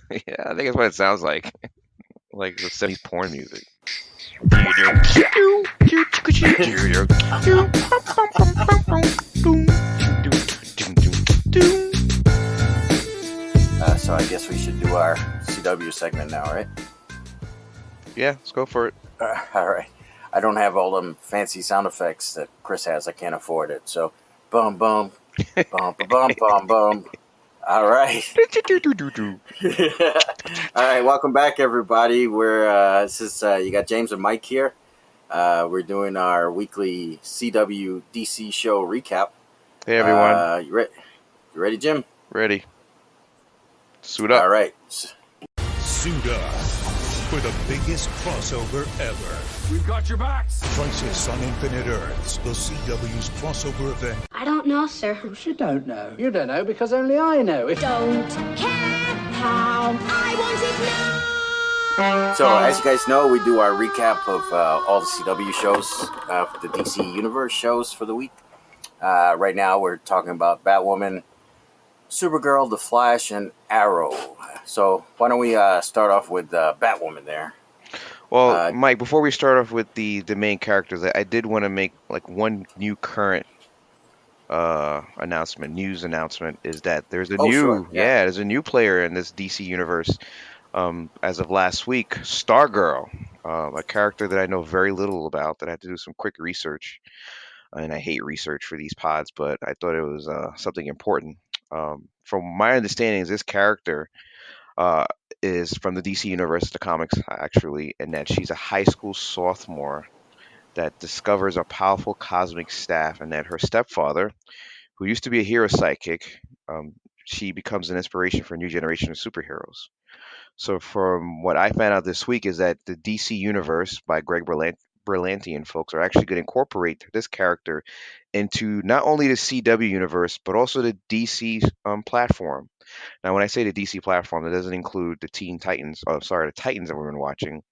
Yeah, I think that's what it sounds like. Like the 70s porn music. So I guess we should do our CW segment now, right? Yeah, let's go for it. All right. I don't have all them fancy sound effects that Chris has. I can't afford it. So, bum bum, bum bum bum bum bum. All right. All right. Welcome back, everybody. You got James and Mike here. We're doing our weekly CW DC show recap. Hey everyone, You ready, Jim? ready? Suit All up. right. Suit up for the biggest crossover ever. We've got your backs. Crisis on Infinite Earths, the CW's crossover event. I don't know, sir. You don't know. You don't know because only I know. Don't care how I want it now. So, as you guys know, we do our recap of all the CW shows, for the DC Universe shows for the week. Right now, we're talking about Batwoman, Supergirl, The Flash, and Arrow. So, why don't we start off with Batwoman there? Well, Mike, before we start off with the main characters, I did want to make like one new current news announcement is that there's a there's a new player in this DC universe. As of last week, Stargirl, a character that I know very little about, that I had to do some quick research. And I hate research for these pods, but I thought it was something important. From my understanding, this character uh, is from the DC universe, the comics actually, and that she's a high school sophomore that discovers a powerful cosmic staff, and that her stepfather, who used to be a hero sidekick, um, she becomes an inspiration for a new generation of superheroes. So, from what I found out this week, is that the DC Universe by Berlanti and folks are actually going to incorporate this character into not only the CW universe but also the DC platform. Now, when I say the DC platform, that doesn't include the Teen Titans. Oh, sorry, the Titans that we've been watching.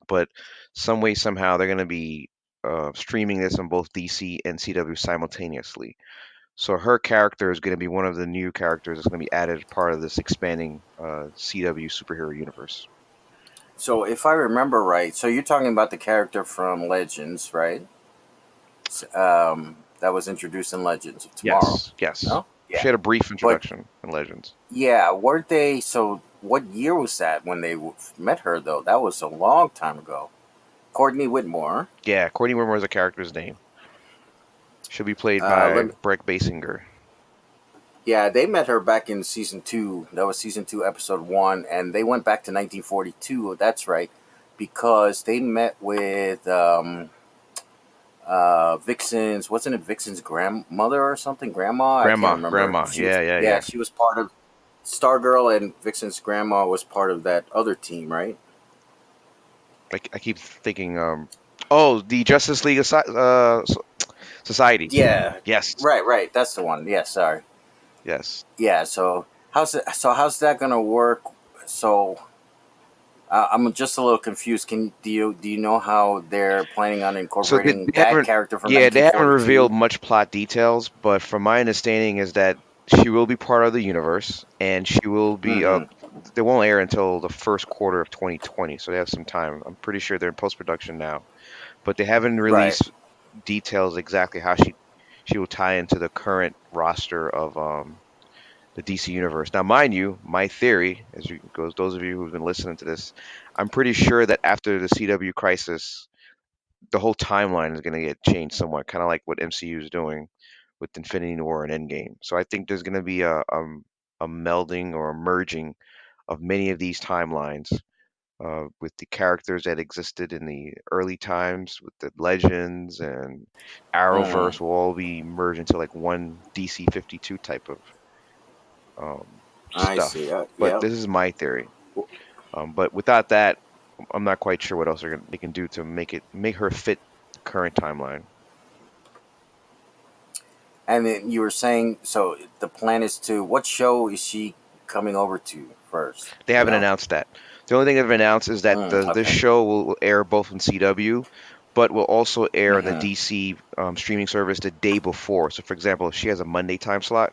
But some way, somehow, they're going to be streaming this on both DC and CW simultaneously. So her character is going to be one of the new characters that's going to be added as part of this expanding CW superhero universe. So, if I remember right, so you're talking about the character from Legends, right? That was introduced in Legends of Tomorrow. Yes. No? Yeah. She had a brief introduction in Legends. Yeah, weren't they? So, what year was that when they met her, though? That was a long time ago. Courtney Whitmore. Yeah, Courtney Whitmore is a character's name. She'll be played by Breck Basinger. Yeah, they met her back in season 2. That was season 2, episode 1, and they went back to 1942. That's right, because they met with Vixen's. Wasn't it Vixen's grandmother or something? Grandma. I can't remember. Grandma. Yeah. She was part of Stargirl, and Vixen's grandma was part of that other team, right? I keep thinking. The Justice League Society. Yeah. Yes. Right. That's the one. Yeah. Sorry. Yes. Yeah. So how's that gonna work? So I'm just a little confused. Do you know how they're planning on incorporating that character from? Yeah, they haven't revealed much plot details, but from my understanding is that she will be part of the universe, and she will be. They won't air until the first quarter of 2020, so they have some time. I'm pretty sure they're in post production now, but they haven't released details exactly how she will tie into the current roster of the DC universe. Now, mind you, my theory, those of you who've been listening to this, I'm pretty sure that after the CW crisis, the whole timeline is going to get changed somewhat, kind of like what MCU is doing with Infinity War and Endgame. So I think there's going to be a melding or a merging of many of these timelines with the characters that existed in the early times, with the Legends and Arrowverse will all be merged into like one DC 52 type of stuff. I see. But this is my theory. But without that, I'm not quite sure what else they can do to make her fit the current timeline. And then you were saying, so the plan is what show is she coming over to first? They haven't announced that. The only thing they've announced is that this show will air both in CW, but will also air on the DC streaming service the day before. So, for example, if she has a Monday time slot,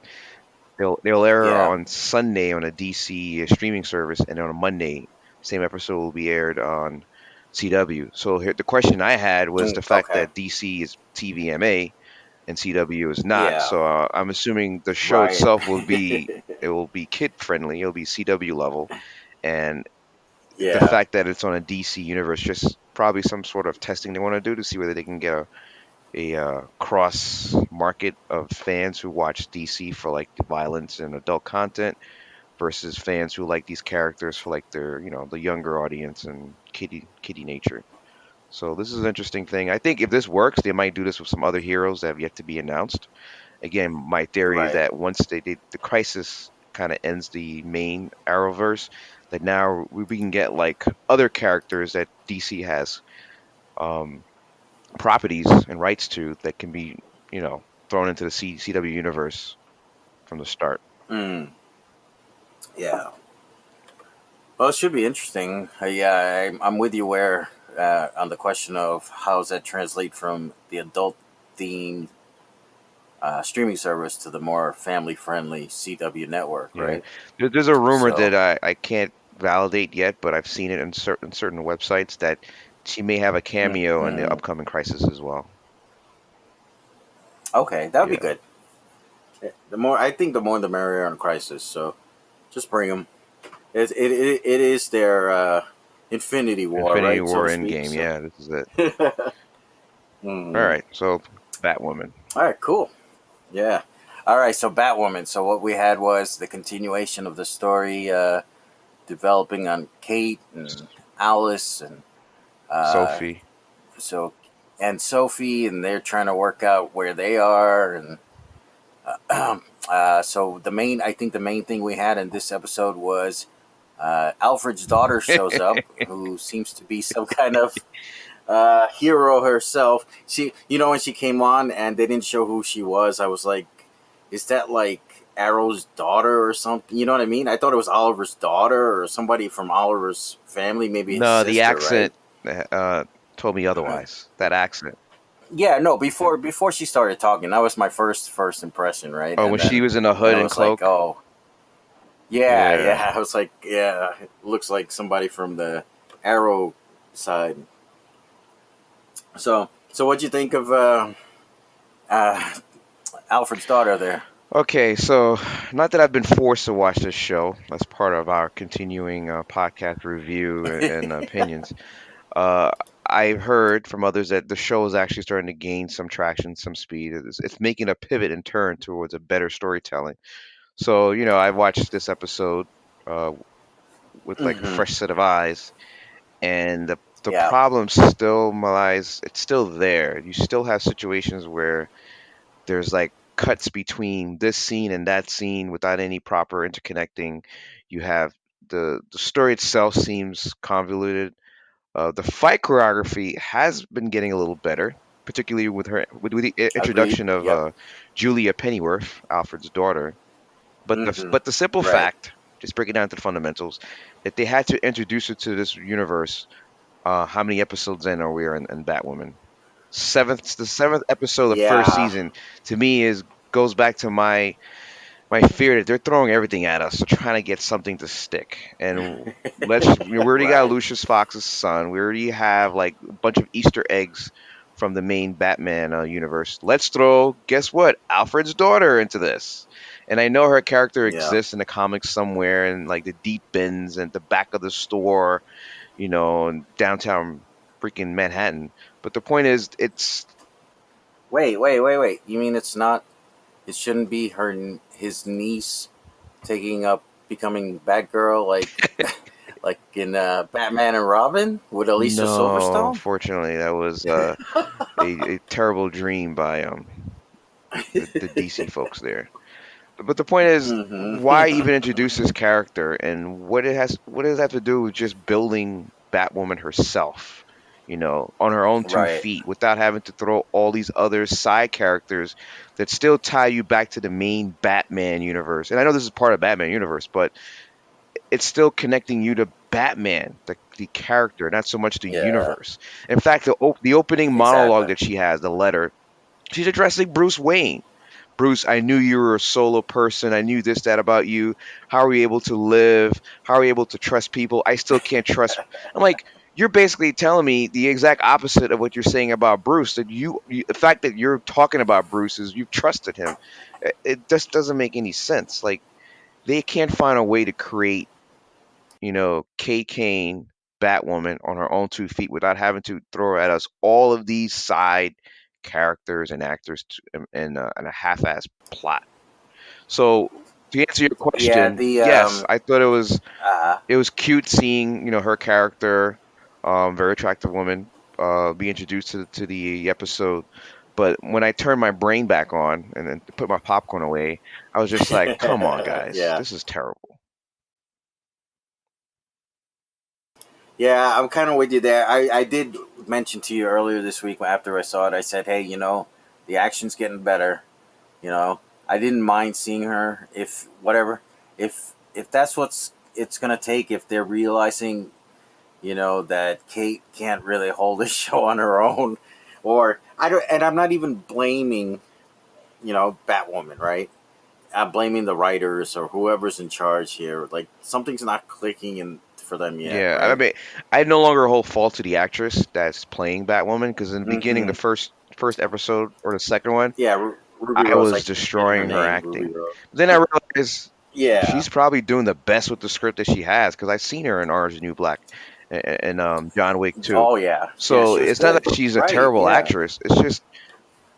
They'll air Yeah. on Sunday on a DC streaming service, and on a Monday, same episode will be aired on CW. So here, the question I had was Mm, the fact okay. that DC is TVMA and CW is not. Yeah. So I'm assuming the show Right. itself will be kid friendly. It'll be CW level, and the Yeah. fact that it's on a DC universe, just probably some sort of testing they want to do to see whether they can get a cross market of fans who watch DC for like the violence and adult content versus fans who like these characters for like their the younger audience and kiddie nature. So this is an interesting thing. I think if this works, they might do this with some other heroes that have yet to be announced. Again, my theory is Right. that once the crisis kind of ends the main Arrowverse, that now we can get like other characters that DC has um, properties and rights to that can be thrown into the CW universe from the start. Mm, yeah. Well, it should be interesting. Yeah, I'm with you where on the question of how does that translate from the adult themed streaming service to the more family friendly CW network, Yeah, right? there's a rumor that So, I can't validate yet, but I've seen it in certain websites that she may have a cameo in the mm, upcoming Crisis as well. okay, that would be Yeah, good. The more I think, the more the merrier on Crisis. So just bring them. It is their Infinity War, Infinity right, so War to speak. Endgame. So, Yeah, this is it. All Mhm. right, so Batwoman. All right, cool. Yeah. All right, so Batwoman. So what we had was the continuation of the story developing on Kate and Alice and uh, Sophie. so and Sophie, and they're trying to work out where they are. And so I think the main thing we had in this episode was Alfred's daughter shows up, who seems to be some kind of hero herself. When she came on and they didn't show who she was, I was like, is that like Arrow's daughter or something? You know what I mean? I thought it was Oliver's daughter or somebody from Oliver's family, maybe his No, the sister, right? accent told me otherwise. That accent. Yeah, no. Before she started talking, that was my first impression, right? Oh, And when she was in a then hood I and was like, cloak. oh, yeah, Yeah. yeah. I was like, yeah, it looks like somebody from the Arrow side. So what'd you think of uh, Alfred's daughter there? Okay, so not that I've been forced to watch this show. That's part of our continuing podcast review and opinions. Uh, I've heard from others that the show is actually starting to gain some traction, some speed. It's making a pivot and turn towards a better storytelling. So, I watched this episode uh, with like a Hmm. fresh set of eyes, and the Yeah, problem still lies. It's still there. You still have situations where there's like cuts between this scene and that scene without any proper interconnecting. You have the story itself seems convoluted. The fight choreography has been getting a little better, particularly with the agreed. introduction of Yep. Julia Pennyworth, Alfred's daughter. Hmm. But the simple Right. fact, just breaking down to the fundamentals, that they had to introduce her to this universe. How many episodes in are we in Batwoman? The seventh episode of the first Yeah. season to me is goes back to my fear that they're throwing everything at us, so trying to get something to stick. And we already got Right. Lucius Fox's son. We already have like a bunch of Easter eggs from the main Batman universe. Let's throw, guess what, Alfred's daughter into this. And I know her character Yeah. exists in the comics somewhere in like the deep bins and the back of the store, in downtown freaking Manhattan. But the point is, it's Wait. You mean it's not? It shouldn't be his niece taking up becoming Batgirl, like in Batman and Robin with Alicia no, Silverstone. unfortunately, that was a terrible dream by the DC folks there. But the point is, why Hmm. even introduce this character, and what does that have to do with just building Batwoman herself, on her own two Right. feet, without having to throw all these other side characters that still tie you back to the main Batman universe. And I know this is part of Batman universe, but it's still connecting you to Batman, the character, not so much the Yeah. universe. In fact, the opening monologue Exactly. that she has, the letter, she's addressing Bruce Wayne. Bruce, I knew you were a solo person. I knew this, that about you. How are you able to live? How are you able to trust people? I still can't trust. I'm like, you're basically telling me the exact opposite of what you're saying about Bruce. That the fact that you're talking about Bruce is you've trusted him. It just doesn't make any sense. Like, they can't find a way to create, Kay Kane, Batwoman, on her own 2 feet without having to throw at us all of these side characters and actors and a half-ass plot. So to answer your Yeah, question, the yes, I thought uh it was cute seeing her character, very attractive woman, be introduced to the episode. But when I turned my brain back on and then put my popcorn away, I was just like, "Come on, guys, yeah. this is terrible." Yeah, I'm kind of with you there. I did mention to you earlier this week after I saw it. I said, "Hey, the action's getting better. You know, I didn't mind seeing her. If whatever, if that's what's it's gonna take. If they're realizing, that Kate can't really hold a show on her own, or I don't, and I'm not even blaming, Batwoman, right? I'm blaming the writers or whoever's in charge here. Like something's not clicking in for them yet, Yeah, I right? mean, I no longer hold fault to the actress that's playing Batwoman because in the beginning, the Mm-hmm. first episode or the second one, Yeah, Ruby I Rose. I was keep forgetting her destroying her name. Ruby acting. Rose. But then I realized Yeah. she's probably doing the best with the script that she has because I've seen her in Orange is the New Black and John Wick too. Oh yeah. Yeah, So she was it's not good. that she's a Right. terrible Yeah. actress. It's just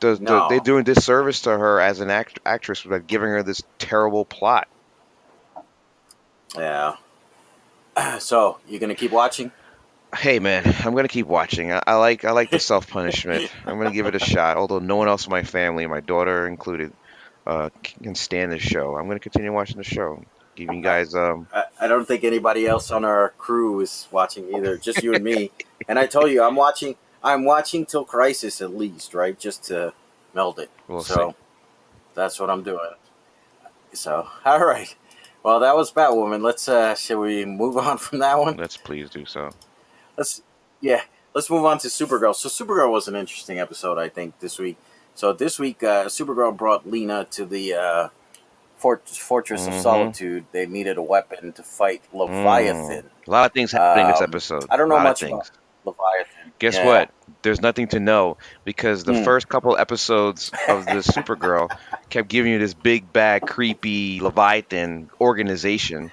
they're No. doing disservice to her as an actress by giving her this terrible plot. Yeah. So you gonna keep watching? Hey man, I'm gonna keep watching. I like the self punishment. I'm gonna give it a shot. Although no one else in my family, my daughter included, can stand this show. I'm gonna continue watching the show. Giving you I, guys I don't think anybody else on our crew is watching either. Just you and me. And I told you I'm watching. I'm watching till Crisis at least, right? Just to meld it. we'll see. So that's what I'm doing. So all right. Well, that was Batwoman. Let's shall we move on from that one? Let's please do so. Let's yeah. Let's move on to Supergirl. So Supergirl was an interesting episode, I think, this week. So this week, Supergirl brought Lena to the Fortress of Mm-hmm. Solitude. They needed a weapon to fight Mm. Leviathan. A lot of things happening this episode. I don't A know lot of much about things. Leviathan. Guess Yeah. what? There's nothing to know because the Hmm. first couple episodes of the Supergirl kept giving you this big bad creepy Leviathan organization,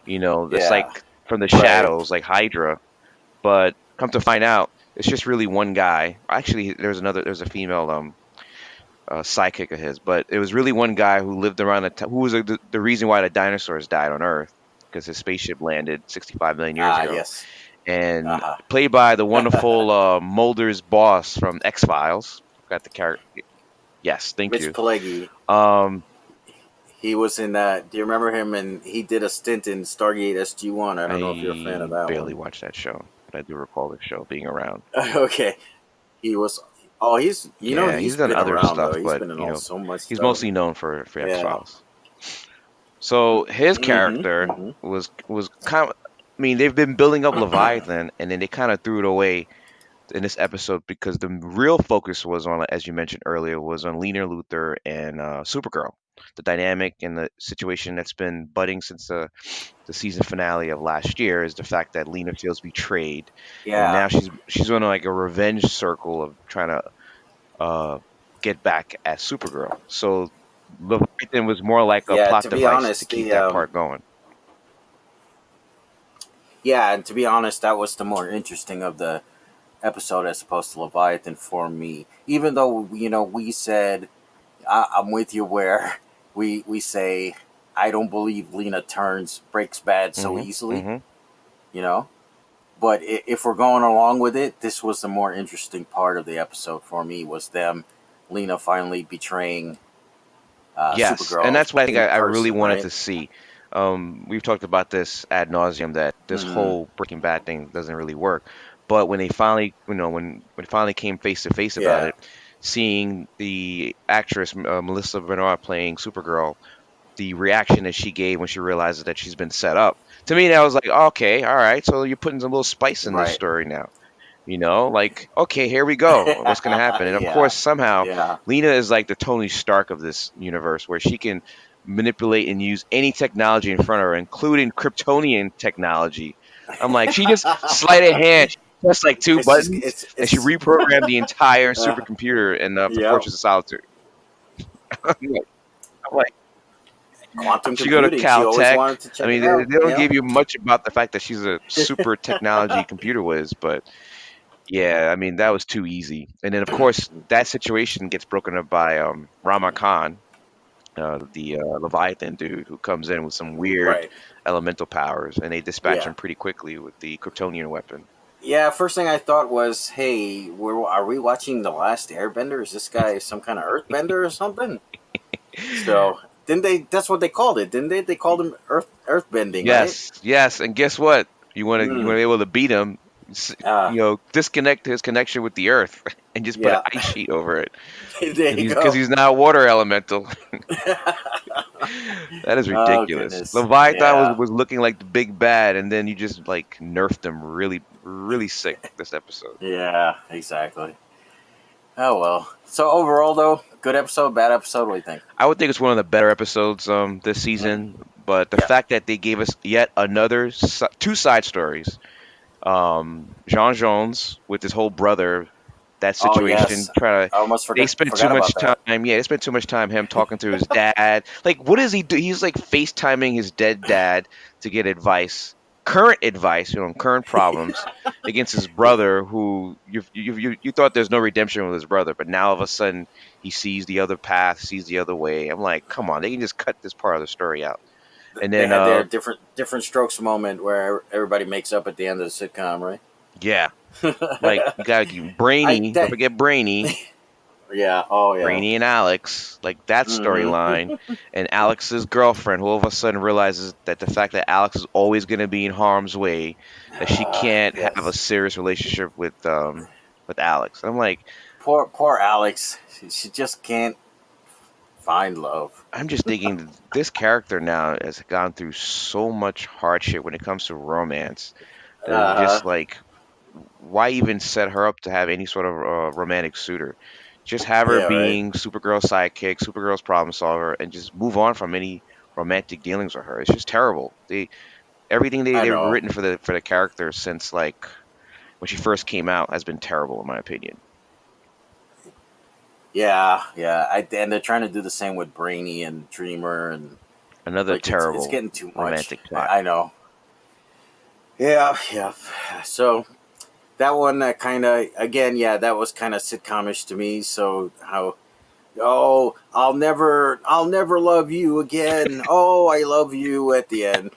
that's like Yeah. from the Right. shadows, like Hydra. But come to find out, it's just really one guy. Actually, there's a female sidekick of his, but it was really one guy who lived around who was the reason why the dinosaurs died on Earth because his spaceship landed 65 million years Ah, ago, yes. and Uh played by the wonderful Mulder's boss from X Files. Got the character. Yes, thank Mitch you. Pileggi. Um, He was in. Do you remember him? And he did a stint in Stargate SG-1. I don't know if you're a fan of I that barely one. watched that show, but I do recall the show being around. Okay. He was. Oh, Yeah, he's he's done been other around stuff, though. He's but been in so much he's stuff. mostly known for X Yeah. Files. So his Mm-hmm. character Mm-hmm. was kind of. I mean, they've been building up Leviathan, and then they kind of threw it away in this episode because the real focus was on, as you mentioned earlier, was on Lena Luthor and Supergirl. The dynamic and the situation that's been budding since the season finale of last year is the fact that Lena feels betrayed, and Yeah. now she's on like a revenge circle of trying to uh, get back at Supergirl. So Leviathan was more like a Yeah. plot To be device to honest, keep the that part going. yeah, and to be honest, that was the more interesting of the episode as opposed to Leviathan for me. Even though we said I'm with you where we say I don't believe Lena turns breaks bad so Hmm. easily. Hmm. You know, but if we're going along with it, this was the more interesting part of the episode for me was them, Lena finally betraying Yes, and Supergirl that's what I think in I really person, wanted right? to see. We've talked about this ad nauseum that this Mm-hmm. whole Breaking Bad thing doesn't really work. But when they finally, when it finally came face to face about Yeah. it, seeing the actress Melissa Benoist playing Supergirl, the reaction that she gave when she realizes that she's been set up, to me, that was like, okay, all right, so you're putting some little spice in this Right. story now. Like, okay, here we go. What's gonna happen? And of Yeah, course, somehow yeah. Lena is like the Tony Stark of this universe, where she can manipulate and use any technology in front of her, including Kryptonian technology. I'm like, she just sleight of hand, she pressed like two It's just buttons, and she it's reprogrammed the entire uh, supercomputer in the yeah. Fortress of Solitude. I'm like, Quantum she go to computing. She always Caltech. wanted to I check mean, it they, out. they don't Yeah. give you much about the fact that she's a super technology computer whiz, but yeah, I mean that was too easy. And then of course that situation gets broken up by Rama Khan, the Leviathan dude, who comes in with some weird Right. elemental powers, and they dispatch Yeah. him pretty quickly with the Kryptonian weapon. Yeah. First thing I thought was, hey, are we watching The Last Airbender? Is this guy some kind of Earthbender or something? So didn't they? That's what they called it, didn't they? They called him Earthbending, right? Yes, yes, and guess what? You want Mm. to be able to beat him. Uh, Disconnect his connection with the Earth and just put an yeah. ice sheet over it There because you he's because go. he's now a water elemental. That is Oh ridiculous. goodness. Leviathan was, Yeah. was looking like the big bad, and then you just like nerfed him really, really sick this episode. Yeah. Exactly. Oh well. So overall, though, good episode, bad episode. What do you think? I would think it's one of the better episodes this Mm. season, but the Yeah. fact that they gave us yet another two side stories, Jean Jones with his whole brother, that Oh situation yes. trying to I almost they forgot spent too forgot much about time. that. Yeah, they spent too much time him talking to his dad. Like, what does he do? He's like FaceTiming his dead dad to get advice, current advice, current problems against his brother, who you thought there's no redemption with his brother, but now all of a sudden he sees the other path, sees the other way. I'm like, come on, they can just cut this part of the story out. And They then had their different strokes moment where everybody makes up at the end of the sitcom, right? yeah, like you gotta keep I Brainy. Don't that forget Brainy. yeah. Oh yeah. Brainy and Alex, like that Hmm. storyline, and Alex's girlfriend, who all of a sudden realizes that the fact that Alex is always going to be in harm's way, that she can't have a Yes. serious relationship with Alex. And I'm like, Poor Alex. She just can't find love. I'm just thinking this character now has gone through so much hardship when it comes to romance that it's Uh just like, why even set her up to have any sort of romantic suitor? Just have her yeah. Right. being Supergirl's sidekick, Supergirl's problem solver, and just move on from any romantic dealings with her. It's just terrible. Everything I they've know. written for the character since like when she first came out has been terrible in my opinion. Yeah. Yeah. And they're trying to do the same with Brainy and Dreamer, and Another like it's terrible getting too much. romantic plot. I know. Yeah. Yeah. So that one kind of again, yeah, that was kind of sitcomish to me. So how oh, I'll never love you again. Oh, I love you at the end.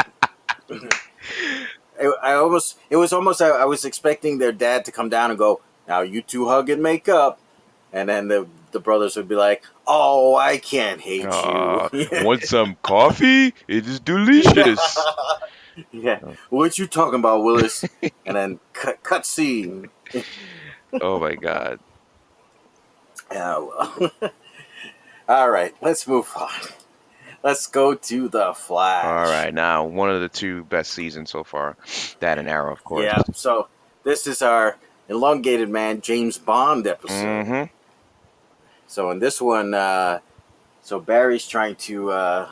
It was almost, I was expecting their dad to come down and go, now you two hug and make up. And then the brothers would be like, oh, I can't hate you. Want some coffee? It is delicious. Yeah. Oh, What you talking about, Willis? And then cut scene. oh my God. Yeah, well. All right, let's move on. Let's go to the All Flash. right, now one of the two best seasons so far. That and Arrow, of course. Yeah, so this is our elongated man James Bond episode. Mm-hmm. So in this one, so Barry's trying to.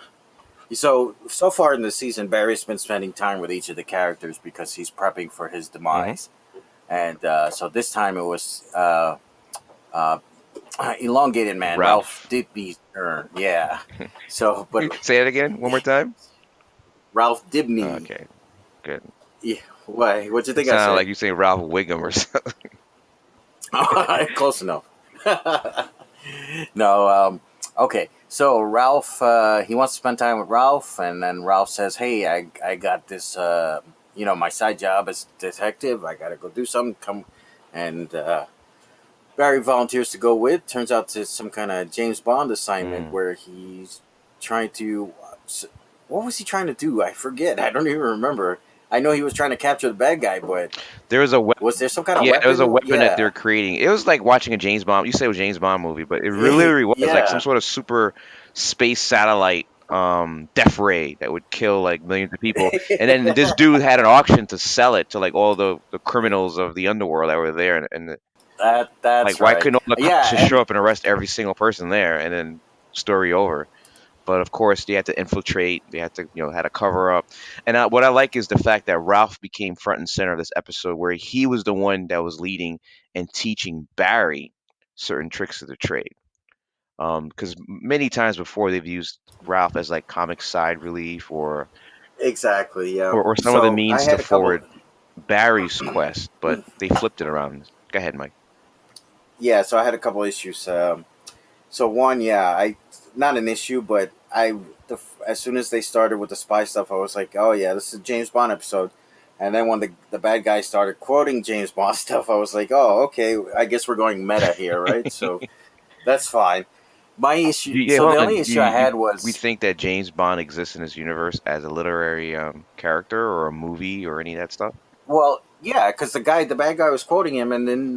So far in the season, Barry's been spending time with each of the characters because he's prepping for his Mm-hmm. demise, and so this time it was uh, elongated man Ralph Ralph. Dibny's turn. Yeah. So, but Say it again one more time. Ralph Dibny. Okay, good. Yeah. Why? What'd you It think I sounded said? like you saying Ralph Wiggum or something. Close enough. No. Okay. So Ralph, he wants to spend time with Ralph, and then Ralph says, "Hey, I got this. My side job as detective. I got to go do something. Come." And Barry volunteers to go with. Turns out to some kind of James Bond assignment Mm. where he's trying to. What was he trying to do? I forget. I don't even remember. I know he was trying to capture the bad guy, but There was a was there some kind of Yeah, there was a weapon? weapon that they're Yeah. creating. It was like watching a James Bond. You say it was a James Bond movie, but it really, really was like some Yeah. sort of super space satellite death ray that would kill like millions of people. And then this dude had an auction to sell it to like all the criminals of the underworld that were there. And like, That's why right. couldn't all the cops Yeah, just show and up and arrest every single person there, and then story over? But of course, they had to infiltrate. They had to, had to cover up. And what I like is the fact that Ralph became front and center of this episode, where he was the one that was leading and teaching Barry certain tricks of the trade. Because many times before they've used Ralph as like comic side relief, or exactly. Yeah. or some of the So I means to had a couple. forward Barry's quest, but they flipped it around. Go ahead, Mike. Yeah. So I had a couple issues. So one, yeah, I not an issue, but as soon as they started with the spy stuff, I was like, oh yeah, this is a James Bond episode. And then when the bad guy started quoting James Bond stuff, I was like, oh okay, I guess we're going meta here, right? So that's fine. My issue. Yeah, So the hold only on. issue I had We was, think that James Bond exists in this universe as a literary character or a movie or any of that stuff? well, yeah, because the bad guy was quoting him, and then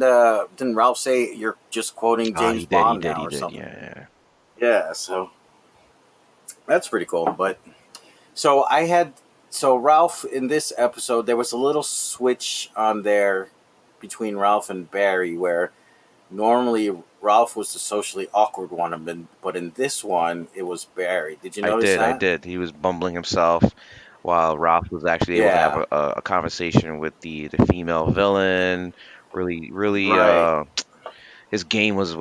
didn't Ralph say you're just quoting Ah, James he did. He Bond did. now He or did. something? Yeah, yeah. Yeah, so that's pretty cool. But so I had so Ralph in this episode, there was a little switch on there between Ralph and Barry, where normally Ralph was the socially awkward one, but in this one it was Barry. Did you I notice did. I that? did. He was bumbling himself while Ralph was actually able to have Yeah, a conversation with the female villain. Really, really. right. His game was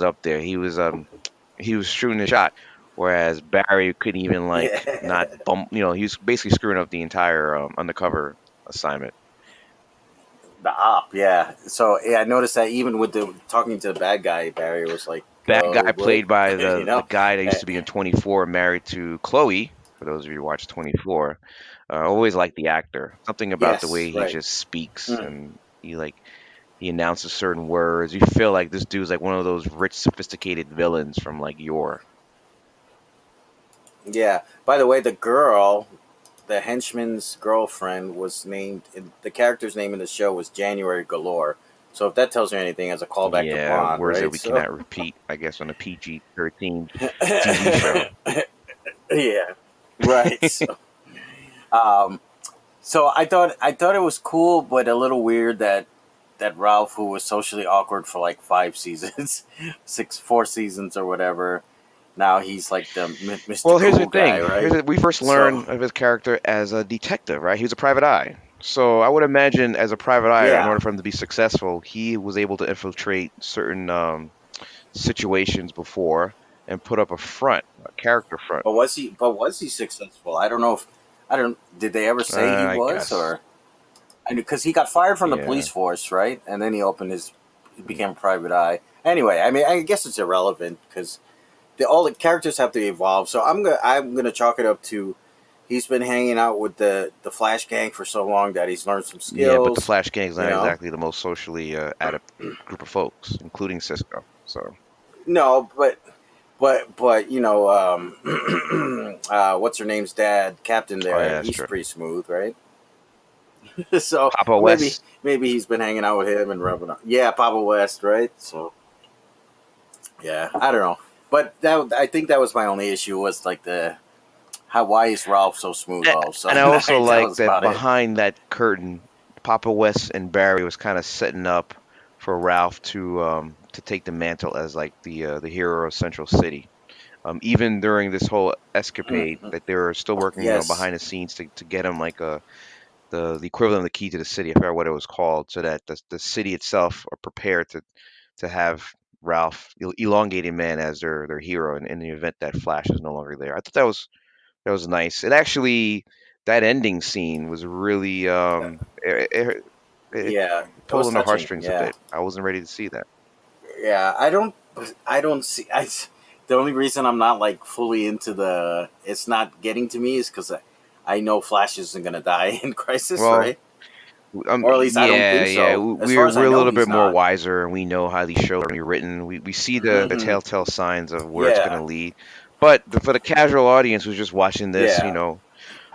up there. He was shooting a shot, whereas Barry couldn't even like not Yeah. bump. He was basically screwing up the entire undercover assignment. The op, yeah. So yeah, I noticed that even with the talking to the bad guy, Barry was like, That guy "What?" played by you the know? guy that used Eh, to be in 24, married to Chloe. For those of you who watch 24, always liked the actor. Something about the yes, way he right. just speaks, Mm, and he announces certain words. You feel like this dude's like one of those rich, sophisticated villains from like yore. yeah. By the way, the henchman's girlfriend, was named. The character's name in the show was January Galore. So if that tells you anything, as a callback to Yeah, Bond, words that right? we So cannot repeat, I guess, on a PG-13 TV show. yeah, right. Um, so I thought it was cool, but a little weird that Ralph, who was socially awkward for like 5 seasons, 4 seasons or whatever, now he's like the Mr. Well, here's the Cool guy, thing. right? We first So learn of his character as a detective, right? He was a private eye. So I would imagine, as a private eye, in yeah, order for him to be successful, he was able to infiltrate certain situations before and put up a front, a character front. but was he successful? I don't know if I don't. Did they ever say he I was, guess. or because he got fired from the Yeah. police force, right? And then he became a private eye. Anyway, I mean, I guess it's irrelevant because all the characters have to evolve. So I'm gonna chalk it up to he's been hanging out with the Flash gang for so long that he's learned some Yeah, but the skills. Flash Gang is You not know, exactly the most socially adept group of folks, including Cisco. So, no, but what's her name's dad, Captain oh yeah, there? that's He's true. pretty smooth, right? So Papa maybe West. maybe he's been hanging out with him and rubbing on. Yeah, Papa West, right? So yeah, I don't know, but I think that was my only issue was like the how why is Ralph so smooth A- all of a And I sudden? also That like was that about it. behind that curtain, Papa West and Barry was kind of setting up for Ralph to take the mantle as like the hero of Central City. Even during this whole escapade, Mm-hmm. that they were still working, Yes. behind the scenes to get him like the equivalent of the key to the city. I forgot what it was called, so that the city itself are prepared to have Ralph, elongated man, as their hero in the event that Flash is no longer there. I thought that was nice. It actually, that ending scene was really it Yeah, it pulled was on the touching. heartstrings a Yeah, bit. I wasn't ready to see that. yeah. I don't see. The only reason I'm not like fully into it's not getting to me is because I know Flash isn't gonna die in Crisis, Well, right? Or at least I don't yeah, think yeah, so. As far we're as I a know, little bit he's more not. wiser, and we know how these shows are written. We see the Hmm. telltale signs of where it's going Yeah, to lead. But for the casual audience who's just watching this, yeah.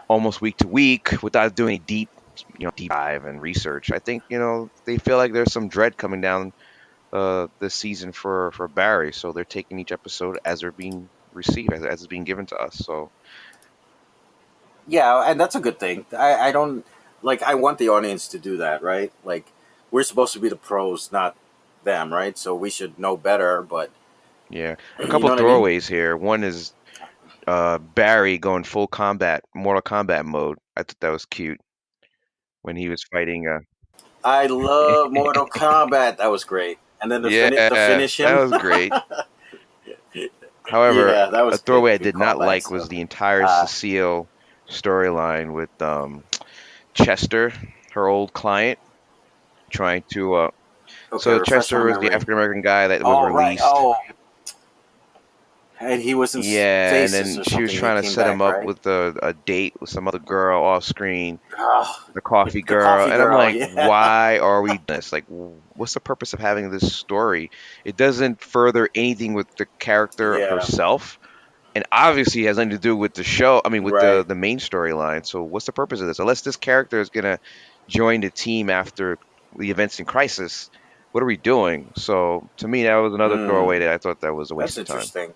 almost week to week without doing a deep dive and research, I think they feel like there's some dread coming down this season for Barry. So they're taking each episode as they're being receive as it's being given to us. So Yeah, and that's a good thing. I don't like. I want the audience to do that, right? Like, we're supposed to be the pros, not them, right? So we should know better. But yeah, a you couple know what I mean? throwaways here. One is Barry going full combat, Mortal Kombat mode. I thought that was cute when he was fighting. I love Mortal Kombat. That was great. And then Yeah, the finish that him. was great. However, Yeah, that a was good. throwaway I Good did not callback. like So, was the entire uh, Cecile storyline with Chester, her old client, trying to. okay, So refresh my Chester was the memory. African American guy that was Oh right. released. Oh, and he was in Yeah, and Stasis then or she was something. He trying to came set him back, up right? with a date with some other girl off screen, Oh, the coffee the girl, coffee and I'm girl. like, Yeah. why are we doing this? Like, what's the purpose of having this story? It doesn't further anything with the character Yeah. herself, and obviously has nothing to do with the show. I mean, with Right. the main storyline. So, what's the purpose of this? Unless this character is gonna join the team after the events in Crisis, what are we doing? So, to me, that was another Hmm. throwaway that I thought that was a That's waste of time. interesting.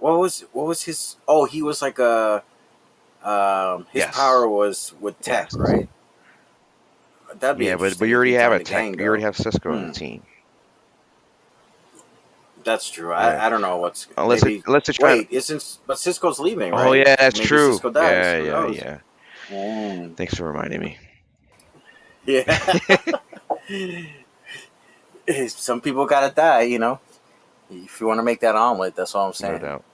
What was his? Oh, he was like a. His Yes, power was with tech, yes. right? That'd be Yeah, but interesting you if he already have a joined the tech. gang, You already though. have Cisco on the Hmm. team. That's true. Yeah, I don't know what's maybe. unless they're trying. Wait, isn't but Cisco's leaving, Oh right? yeah, that's Maybe true. Cisco dies. Yeah, Who yeah, knows? yeah. Mm. Thanks for reminding me. Yeah. Some people gotta die, you know. If you want to make that omelet, that's all I'm No saying. doubt.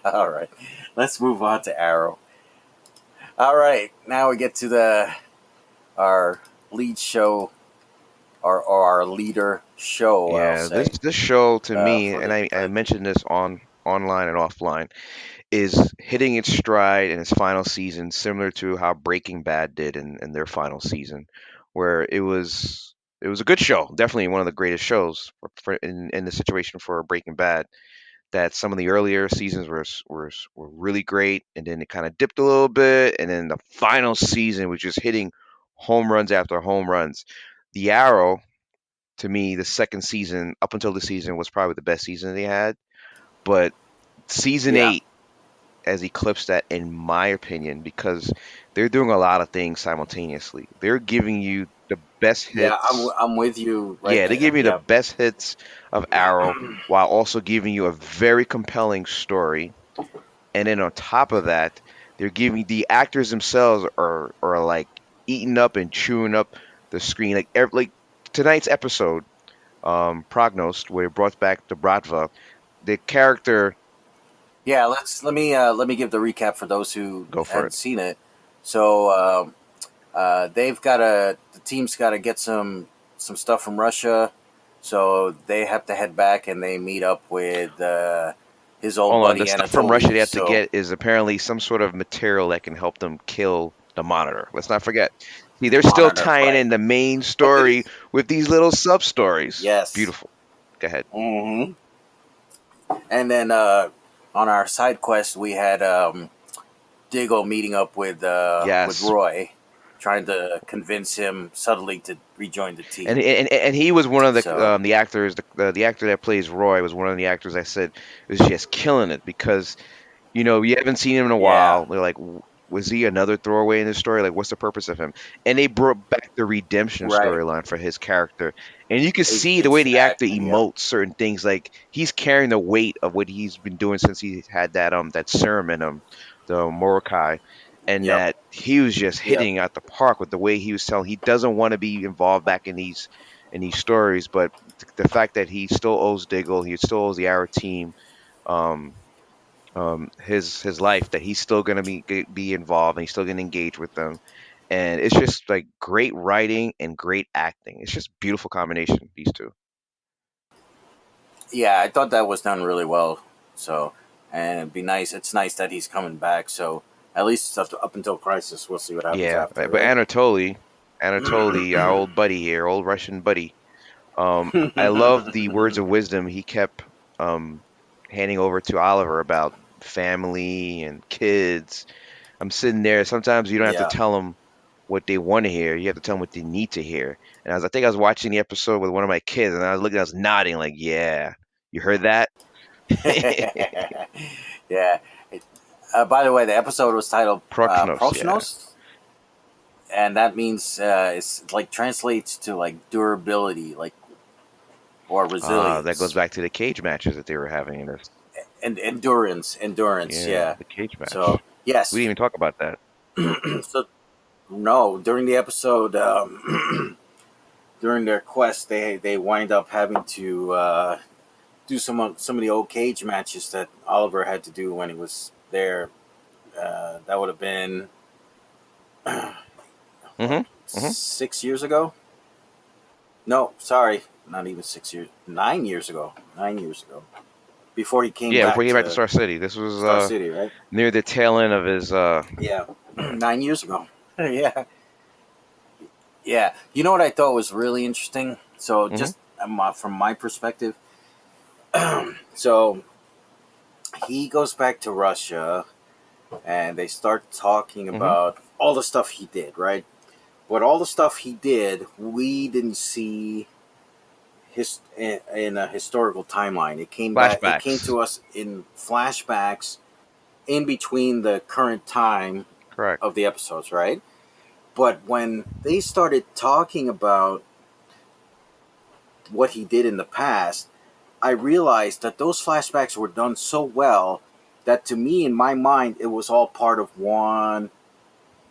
All right, let's move on to Arrow. All right, now we get to the our lead show, or our leader show, I'll Yeah, say, this show to me, for and the I mentioned this online and offline, is hitting its stride in its final season, similar to how Breaking Bad did in their final season, where it was a good show, definitely one of the greatest shows in the situation for Breaking Bad. That some of the earlier seasons were really great, and then it kind of dipped a little bit, and then the final season was just hitting home runs after home runs. The Arrow, to me, the second season up until the season was probably the best season they had, but season yeah, 8 has eclipsed that in my opinion because they're doing a lot of things simultaneously. They're giving you the best yeah. hits. I'm with you right Yeah, they there. give you the Yep. best hits of Arrow while also giving you a very compelling story. And then on top of that, they're giving the actors themselves are like eating up and chewing up the screen. Like tonight's episode, Prognost, where it brought back the Bratva, the character. Yeah, let me give the recap for those who Go for it. hadn't seen it. So the team's got to get some stuff from Russia, so they have to head back and they meet up with his old Hold on, the buddy stuff from Russia Anatoly. they have to So get is apparently some sort of material that can help them kill the Monitor. Let's not forget. See, they're still Monitor, tying right? in the main But they, story with these little sub stories. yes, Beautiful. Go ahead. hmm and then on our side quest we had Diggle meeting up with Yes. Roy, trying to convince him subtly to rejoin the And team. and he was one of So the actors. The actor that plays Roy was one of the actors I said was just killing it because you haven't seen him in a yeah, while. They're like, was he another throwaway in this story? Like, what's the purpose of him? And they brought back the redemption right, storyline for his character. And you can see the way the actor exactly. Yep, emotes certain things. Like, he's carrying the weight of what he's been doing since he had that serum in him, the Morokai. And yep, that he was just yep. hitting out the park with the way he was telling. He doesn't want to be involved back in these stories, but the fact that he still owes Diggle, he still owes the Arrow team, um, his life, that he's still gonna be involved and he's still gonna engage with them, and it's just like great writing and great acting. It's just beautiful combination these two. Yeah, I thought that was done really well. So, and it'd be nice. It's nice that he's coming back. So at least up until Crisis, we'll see what happens Yeah, after, but right? Anatoly, our old buddy here, old Russian buddy. I love the words of wisdom he kept um handing over to Oliver about family and kids. I'm sitting there. Sometimes you don't have to Yeah, tell them what they want to hear. You have to tell them what they need to hear. And I think I was watching the episode with one of my kids, and I was nodding, like, yeah, You heard that? Yeah. By the way, the episode was titled Proxnos, yeah. Prosnos, and that means it's like translates to like durability, like or That goes resilience back to the cage matches that they were having in this. and endurance. Yeah, Yeah. the cage match. So We didn't yes. even talk about that. So no, during the episode, during their quest, they wind up having to do some of the old cage matches that Oliver had to do when he was there. That would have been what Hmm. Hmm. 6 years ago. No, sorry, not even 6 years. 9 years ago. 9 years ago. Before he came Yeah, before back he came back to to Star City. This was Star City, right? near the tail end of his Yeah, yeah. 9 years ago. Yeah, yeah. You know what I thought was really interesting? So Hmm. just from my perspective, so he goes back to Russia, and they start talking Hmm. about all the stuff he did, right? But all the stuff he did, we didn't see in a historical timeline. It came back. It came Flashbacks. to us in flashbacks in between the current time Correct. of the episodes, right? But when they started talking about what he did in the past, I realized that those flashbacks were done so well that to me, in my mind, it was all part of one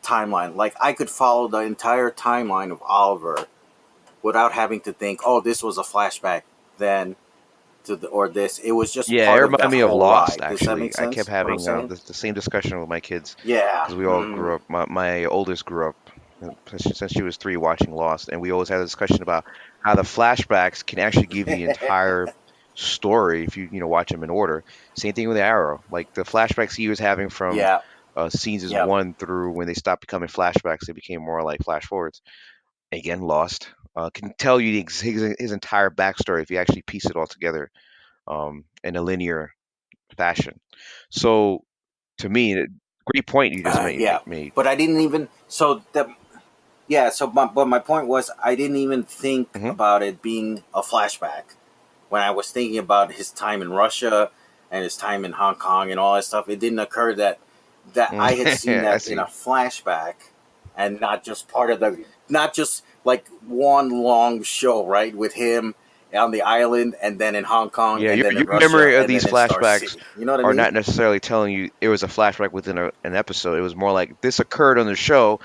timeline. Like I could follow the entire timeline of Oliver without having to think, "Oh, this was a flashback." Then or this. It was just Yeah, it part of reminded that me of whole Lost, ride. Does that actually. make I kept sense? What I'm having saying? the same discussion with my kids Yeah. because we all grew up. My oldest grew up since she was 3 watching Lost, and we always had a discussion about how the flashbacks can actually give you the entire story if you watch them in order. Same thing with Arrow. Like the flashbacks he was having from Yeah. seasons Yep. 1 through when they stopped becoming flashbacks, they became more like flash forwards. Again, Lost can tell you his entire backstory if you actually piece it all together in a linear fashion. So to me, great point you just made. Yeah. Made. But I didn't even. So that. Yeah. But my point was, I didn't even think Hmm. about it being a flashback when I was thinking about his time in Russia and his time in Hong Kong and all that stuff. It didn't occur that I had seen I that in a see. flashback and not just part of the, not just like one long show, right? With him on the island and then in Hong Kong Yeah, and then your in Russia memory of and these then in Star flashbacks City. You know what I are mean? not necessarily telling you it was a flashback within an episode. It was more like this occurred on the show,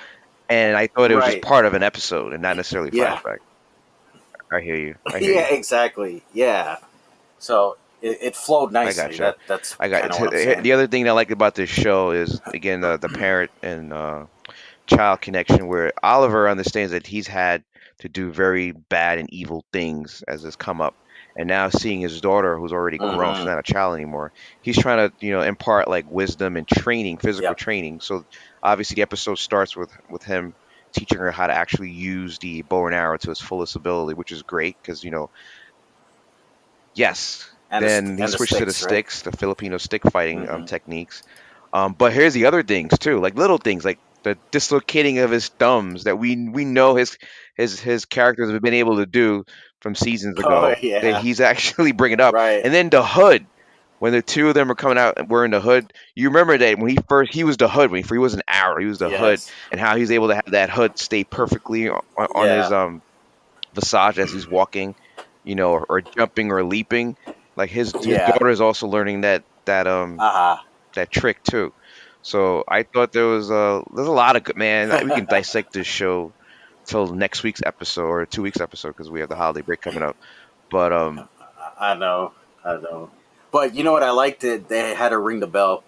and I thought it was just Right. part of an episode and not necessarily Yeah. flashback. I hear you. I hear Yeah, you. exactly. Yeah. So it flowed I nicely. gotcha. That's I got kind of what I'm saying. the other thing that I like about this show is again the parent and child connection where Oliver understands that he's had to do very bad and evil things as has come up. And now seeing his daughter who's already grown, she's Mm-hmm. not a child anymore. He's trying to, impart like wisdom and training, physical Yep. training. So obviously the episode starts with him teaching her how to actually use the bow and arrow to its fullest ability, which is great because, yes, then he And the switched to the sticks, right? sticks, the Filipino stick fighting Mm-hmm. techniques. But here's the other things too, like little things, like the dislocating of his thumbs that we know his characters have been able to do from seasons Oh ago. That yeah. he's actually bringing up, Right. and then the hood. When the two of them are coming out and wearing the hood, you remember that when he was the hood he was an arrow, he was the hood, Yes. and how he's able to have that hood stay perfectly on his Yeah. visage as he's walking, or jumping or leaping. Like his Yeah. daughter is also learning Uh huh. that trick too. So I thought there's a lot of good, man. We can dissect this show till next week's episode or 2 weeks episode because we have the holiday break coming up. But I know. I know. But you know what? I liked it. They had her ring the bell.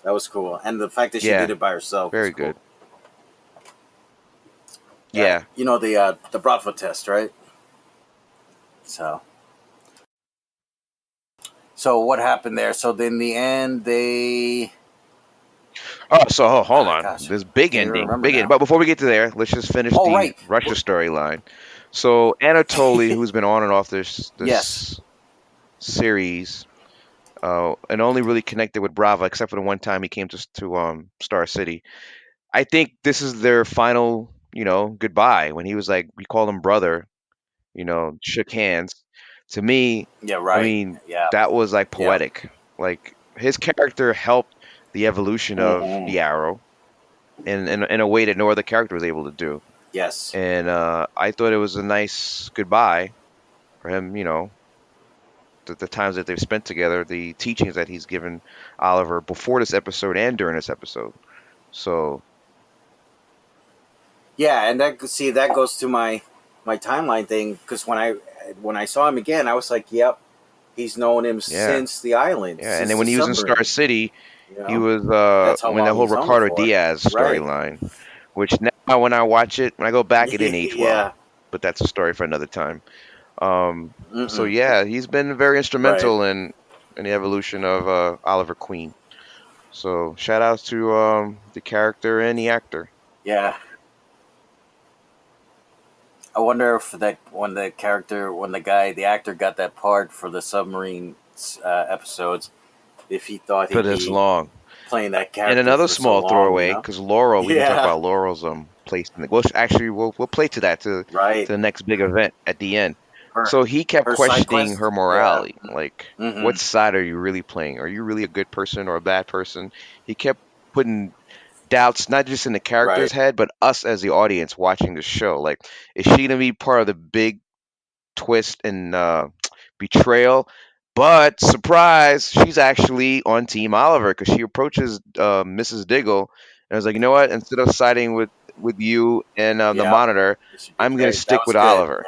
That was cool, and the fact that she yeah, did it by herself was very cool. good. Yeah. You know the Bratva test, right? So so what happened there? So then in the end they Hold on. gosh, This I big can't even ending, remember big end. now. But before we get to there, let's just finish Oh the right. Russia storyline. So Anatoly, who's been on and off this Yes. series, and only really connected with Brava, except for the one time he came to Star City. I think this is their final, goodbye when he was like, we called him brother, shook hands. to me, Yeah, I right. mean, Yeah. that was like Yeah. poetic. Like his character helped the evolution of Hmm. the Arrow in a way that no other character was able to do. Yes. And I thought it was a nice goodbye for him. The times that they've spent together, the teachings that he's given Oliver before this episode and during this episode. So Yeah, and that goes to my timeline thing because when I saw him again, I was like, "Yep, he's known him yeah, since the island, yeah. And since then the when he was in Star submarine." City, You he know, was that's how when the long whole he's known him Ricardo for. Diaz Right. storyline, which now when I watch it, when I go back, it didn't age well. Yeah. But that's a story for another time. So Mm-mm. yeah, he's been very Right. instrumental in the evolution of Oliver Queen. So shout outs to the character and the actor. Yeah. I wonder if that when the actor got that part for the submarine episodes, if he thought For he'd this be long. playing that And character another for so small long. You throwaway, know. because Laurel, we didn't talk Yeah. about Laurel's place in the. Well, actually, we'll play to that Right. to the next big event at the end. Her So he kept her side questioning her quest. Yeah. morality, like, Mm-hmm. what side are you really playing? Are you really a good person or a bad person? He kept putting doubts not just in the character's Right. head, but us as the audience watching the show. Like, is she gonna be part of the big twist and betrayal? But surprise, she's actually on Team Oliver because she approaches Mrs. Diggle and was like, you know what? Instead of siding with you and the Yeah. Monitor, She I'm gonna betrayed. That stick was with good. Oliver.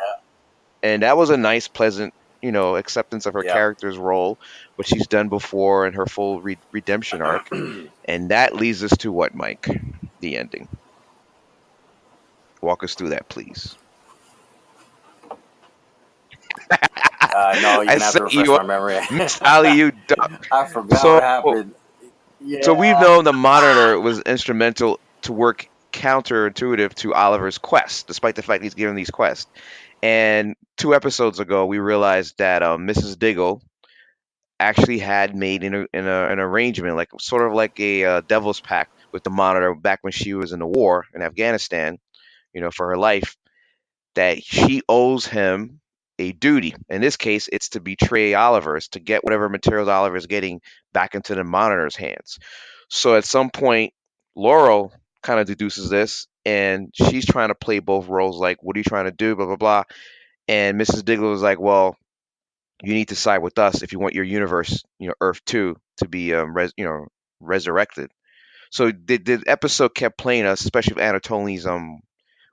And that was a nice, pleasant, acceptance of her Yeah. character's role, what she's done before, and her full redemption arc. Yeah. And that leads us to what, Mike? The ending. Walk us through that, please. No, you're I gonna have set to refresh you up, my memory. Miss Alley, you duck. I forgot So, what happened. so we've Yeah. known the Monitor was instrumental to work counterintuitive to Oliver's quest, despite the fact he's given these quests. And 2 episodes ago, we realized that Mrs. Diggle actually had made an arrangement, like sort of like a devil's pact with the Monitor back when she was in the war in Afghanistan, for her life, that she owes him a duty. In this case, it's to betray Oliver's to get whatever materials Oliver's getting back into the Monitor's hands. So at some point, Laurel kind of deduces this, and she's trying to play both roles. Like, what are you trying to do? Blah blah blah. And Mrs. Diggle was like, well, you need to side with us if you want your universe, Earth 2, to be resurrected. So the episode kept playing us, especially with Anatoli's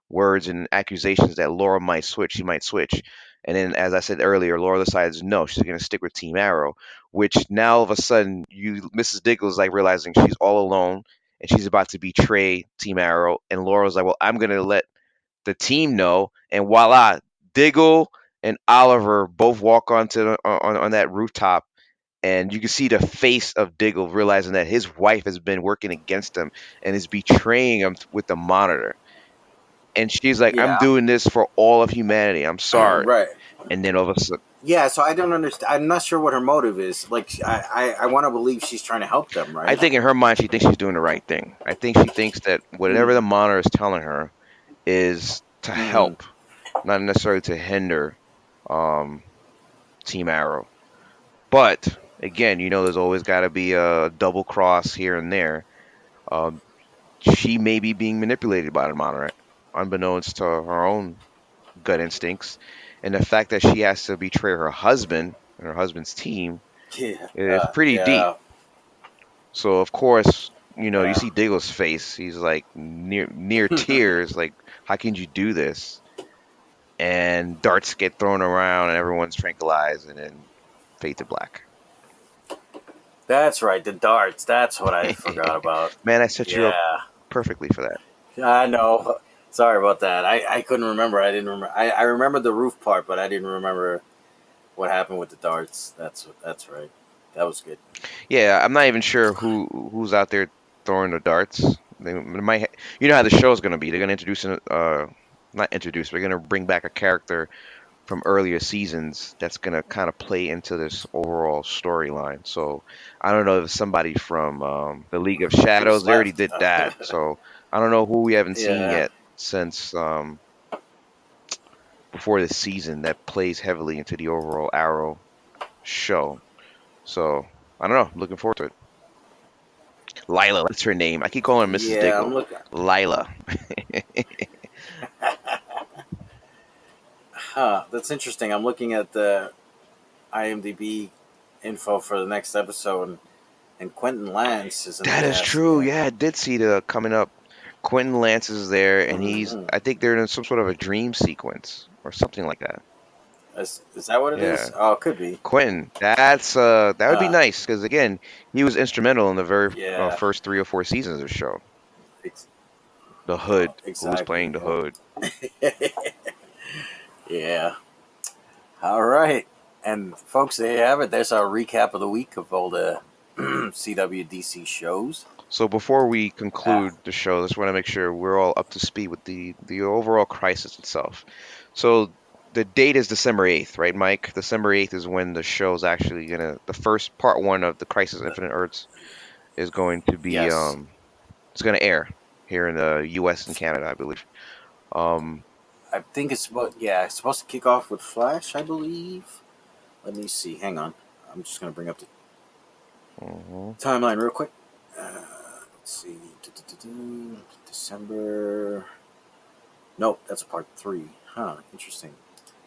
words and accusations that Laura might switch. She might switch. And then, as I said earlier, Laura decides no, she's going to stick with Team Arrow. Which now, all of a sudden, Mrs. Diggle is like realizing she's all alone and she's about to betray Team Arrow. And Laura's like, well, I'm going to let the team know. And voila, Diggle and Oliver both walk onto on that rooftop, and you can see the face of Diggle realizing that his wife has been working against him and is betraying him with the Monitor. And she's like, I'm Yeah. doing this for all of humanity. I'm sorry. Right. And then all of a sudden, Yeah. So I don't understand. I'm not sure what her motive is. Like, I want to believe she's trying to help them. I Right. think in her mind, she thinks she's doing the right thing. I think she thinks that whatever the Mm. Monitor is telling her is to Mm. help, not necessarily to hinder um, Team Arrow. But again, there's always got to be a double cross here and there. Um, she may be being manipulated by the Monitor, unbeknownst to her own gut instincts. And the fact that she has to betray her husband and her husband's team Yeah. is pretty deep. Yeah. So of course, you Yeah. see Diggle's face. He's like near tears. Like, how can you do this? And darts get thrown around, and everyone's tranquilized, and then fade to black. That's right. The darts. That's what I forgot about. Man, I set you up Yeah. perfectly for that. I know. Sorry about that. I couldn't remember. I didn't remember. I remember the roof part, but I didn't remember what happened with the darts. That's right. That was good. Yeah, I'm not even sure who's out there throwing the darts. They might, you know how the show's gonna be. They're gonna introduce, not introduce. They're gonna bring back a character from earlier seasons that's gonna kind of play into this overall storyline. So I don't know if somebody from the League of Who's Shadows. They already left? did that. So I don't know who we haven't seen Yeah. yet since before this season that plays heavily into the overall Arrow show. So I don't know. I'm looking forward to it. Lila, that's her name. I keep calling her Mrs. Yeah, I'm Diggle. looking. Lila. Huh, that's interesting. I'm looking at the IMDb info for the next episode, and Quentin Lance is in the That is cast true. again. Yeah, I did see the coming up. Quentin Lance is there, and Hmm. I think they're in some sort of a dream sequence or something like that. Is that what it Yeah, is? Oh, it could be. Quentin. That would be Huh. nice because again, he was instrumental in the very Yeah. first 3 or 4 seasons of the show. Ex- The Hood, who was exactly. playing the Hood. Yeah. All right. And folks, there you have it. There's our recap of the week of all the CWDC shows. So before we Uh, conclude the show, I just want to make sure we're all up to speed with the overall crisis itself. So the date is December 8th, right, Mike? December 8th is when the show's actually the first part one of the Crisis Infinite Earths is going to be yes. it's going to air here in the U.S. and Canada, I believe. Um, I think it's supposed to kick off with Flash, I believe. Let me see. Hang on. I'm just going to bring up the mhm. timeline real quick. Let's see. December. Nope, that's part 3. Huh, interesting.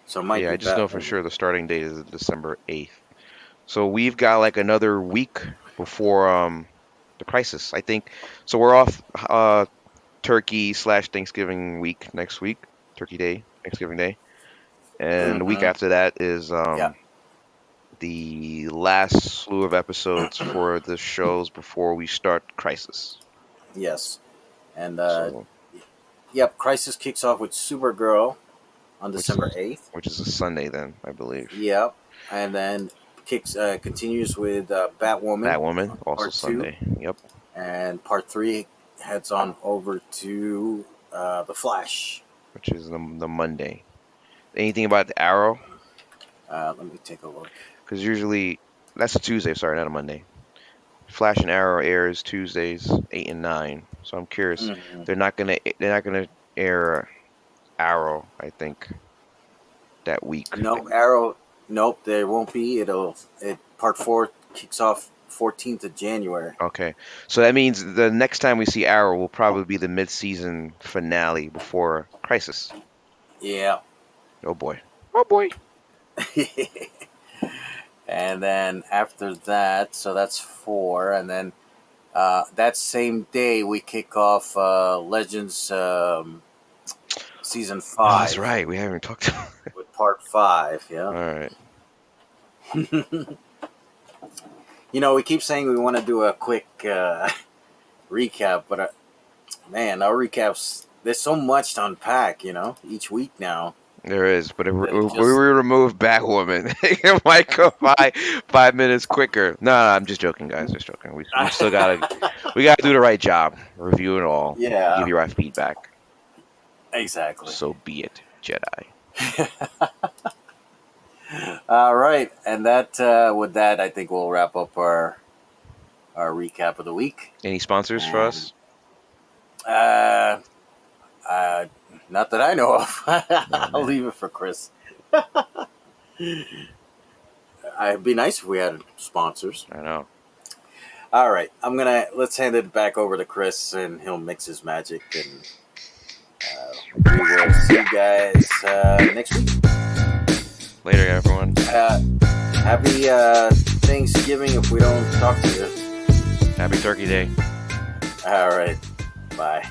So it might Yeah, be I just know for Batman. sure the starting date is December 8th. So we've got like another week before the crisis, I think. So we're off Turkey/Thanksgiving week next week, Turkey Day, Thanksgiving Day, and the week Mm-hmm. after that is Yeah. the last slew of episodes for the shows before we start Crisis. Yes. And So yep, Crisis kicks off with Supergirl on which December is 8th. which is a Sunday then, I believe. Yep. And then continues with Batwoman Batwoman on also part 2. Sunday. Yep, And part 3 heads on over to The Flash. which is the Monday. Anything about the Arrow? Let me take a look. Because usually that's a Tuesday. Sorry, not a Monday. Flash and Arrow airs Tuesdays 8 and 9. So I'm curious. Mhm. They're not gonna air Arrow. I think that week. No, Arrow. Nope, there won't be. Part 4 kicks off 14th of January. Okay, so that means the next time we see Arrow will probably be the mid-season finale before Crisis. Yeah. Oh boy. Oh boy. And then after that, so that's 4, and then that same day we kick off Legends season Oh, that's 5 right. We haven't talked. with part 5. All Yeah. right. We keep saying we want to do a quick recap, but man, our recaps, there's so much to unpack, each week now. There is, but if That we it if we just, remove Batwoman, it might go by 5 minutes quicker. No, I'm just joking, guys. Just joking. We still gotta do the right job, review it all, give yeah, you our feedback. exactly. So be it, Jedi. All right, and with that, I think we'll wrap up our recap of the week. Any sponsors for And us? uh, not that I know of. No, I'll man. leave it for Chris. It'd be nice if we had sponsors. I know. All right, let's hand it back over to Chris, and he'll mix his magic, and we will see you guys next week. Later, everyone. Happy Thanksgiving if we don't talk to you. Happy Turkey Day. All right, bye.